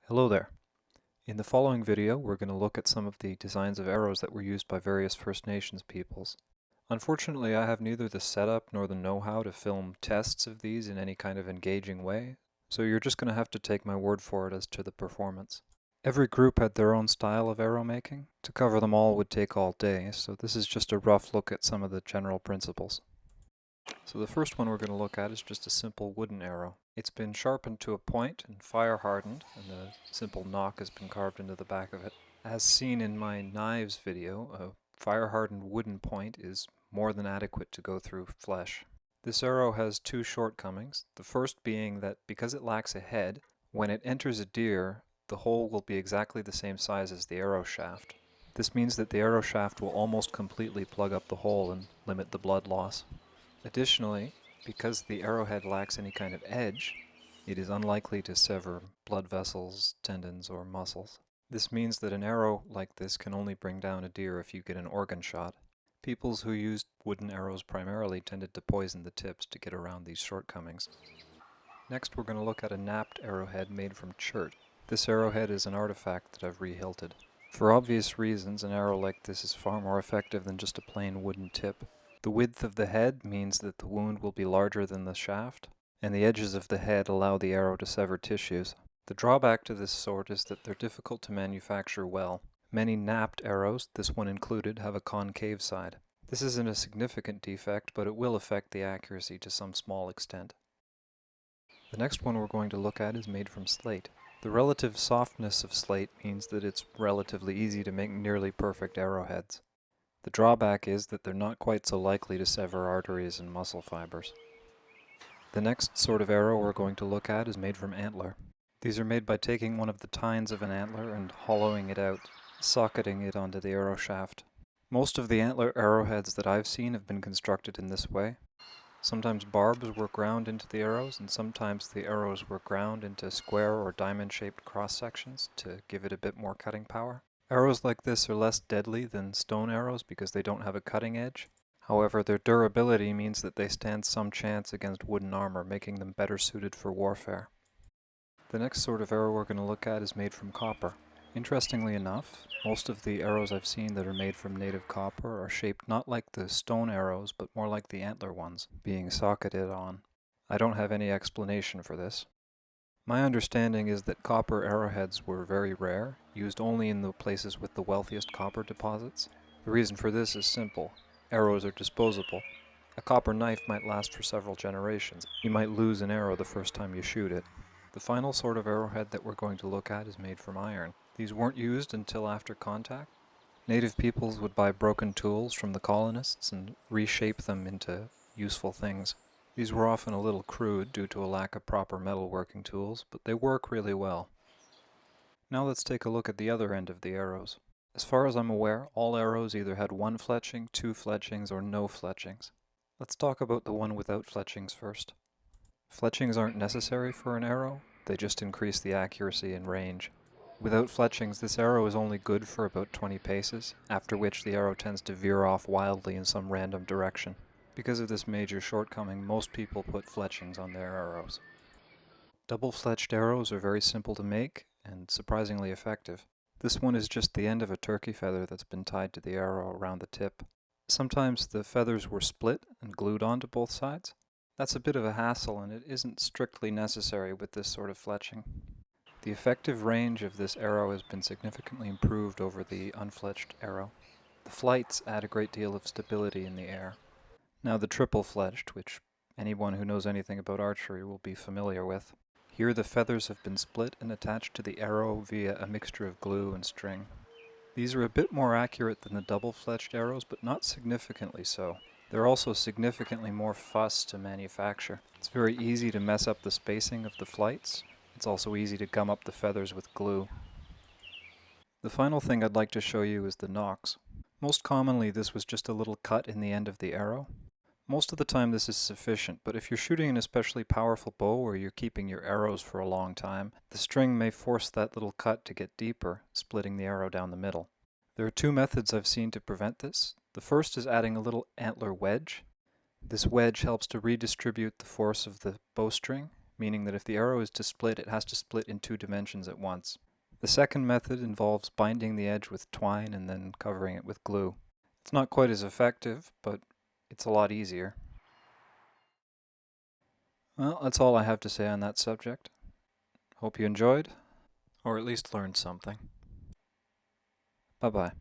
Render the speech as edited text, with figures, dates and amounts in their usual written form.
Hello there. In the following video, we're going to look at some of the designs of arrows that were used by various First Nations peoples. Unfortunately, I have neither the setup nor the know-how to film tests of these in any kind of engaging way, so you're just going to have to take my word for it as to the performance. Every group had their own style of arrow making. To cover them all would take all day, so this is just a rough look at some of the general principles. So the first one we're going to look at is just a simple wooden arrow. It's been sharpened to a point and fire hardened, and a simple nock has been carved into the back of it. As seen in my knives video, a fire hardened wooden point is more than adequate to go through flesh. This arrow has two shortcomings, the first being that because it lacks a head, when it enters a deer, the hole will be exactly the same size as the arrow shaft. This means that the arrow shaft will almost completely plug up the hole and limit the blood loss. Additionally, because the arrowhead lacks any kind of edge, it is unlikely to sever blood vessels, tendons, or muscles. This means that an arrow like this can only bring down a deer if you get an organ shot. Peoples who used wooden arrows primarily tended to poison the tips to get around these shortcomings. Next, we're going to look at a napped arrowhead made from chert. This arrowhead is an artifact that I've re-hilted. For obvious reasons, an arrow like this is far more effective than just a plain wooden tip. The width of the head means that the wound will be larger than the shaft, and the edges of the head allow the arrow to sever tissues. The drawback to this sort is that they're difficult to manufacture well. Many napped arrows, this one included, have a concave side. This isn't a significant defect, but it will affect the accuracy to some small extent. The next one we're going to look at is made from slate. The relative softness of slate means that it's relatively easy to make nearly perfect arrowheads. The drawback is that they're not quite so likely to sever arteries and muscle fibers. The next sort of arrow we're going to look at is made from antler. These are made by taking one of the tines of an antler and hollowing it out, socketing it onto the arrow shaft. Most of the antler arrowheads that I've seen have been constructed in this way. Sometimes barbs were ground into the arrows, and sometimes the arrows were ground into square or diamond-shaped cross-sections to give it a bit more cutting power. Arrows like this are less deadly than stone arrows because they don't have a cutting edge. However, their durability means that they stand some chance against wooden armor, making them better suited for warfare. The next sort of arrow we're going to look at is made from copper. Interestingly enough, most of the arrows I've seen that are made from native copper are shaped not like the stone arrows, but more like the antler ones, being socketed on. I don't have any explanation for this. My understanding is that copper arrowheads were very rare, used only in the places with the wealthiest copper deposits. The reason for this is simple. Arrows are disposable. A copper knife might last for several generations. You might lose an arrow the first time you shoot it. The final sort of arrowhead that we're going to look at is made from iron. These weren't used until after contact. Native peoples would buy broken tools from the colonists and reshape them into useful things. These were often a little crude due to a lack of proper metalworking tools, but they work really well. Now let's take a look at the other end of the arrows. As far as I'm aware, all arrows either had one fletching, two fletchings, or no fletchings. Let's talk about the one without fletchings first. Fletchings aren't necessary for an arrow, they just increase the accuracy and range. Without fletchings, this arrow is only good for about 20 paces, after which the arrow tends to veer off wildly in some random direction. Because of this major shortcoming, most people put fletchings on their arrows. Double-fletched arrows are very simple to make and surprisingly effective. This one is just the end of a turkey feather that's been tied to the arrow around the tip. Sometimes the feathers were split and glued onto both sides. That's a bit of a hassle, and it isn't strictly necessary with this sort of fletching. The effective range of this arrow has been significantly improved over the unfletched arrow. The flights add a great deal of stability in the air. Now the triple-fletched, which anyone who knows anything about archery will be familiar with. Here the feathers have been split and attached to the arrow via a mixture of glue and string. These are a bit more accurate than the double-fletched arrows, but not significantly so. They're also significantly more fuss to manufacture. It's very easy to mess up the spacing of the flights. It's also easy to gum up the feathers with glue. The final thing I'd like to show you is the nocks. Most commonly this was just a little cut in the end of the arrow. Most of the time this is sufficient, but if you're shooting an especially powerful bow or you're keeping your arrows for a long time, the string may force that little cut to get deeper, splitting the arrow down the middle. There are two methods I've seen to prevent this. The first is adding a little antler wedge. This wedge helps to redistribute the force of the bowstring meaning that if the arrow is to split, it has to split in 2 dimensions at once. The second method involves binding the edge with twine and then covering it with glue. It's not quite as effective, but it's a lot easier. Well, that's all I have to say on that subject. Hope you enjoyed, or at least learned something. Bye-bye.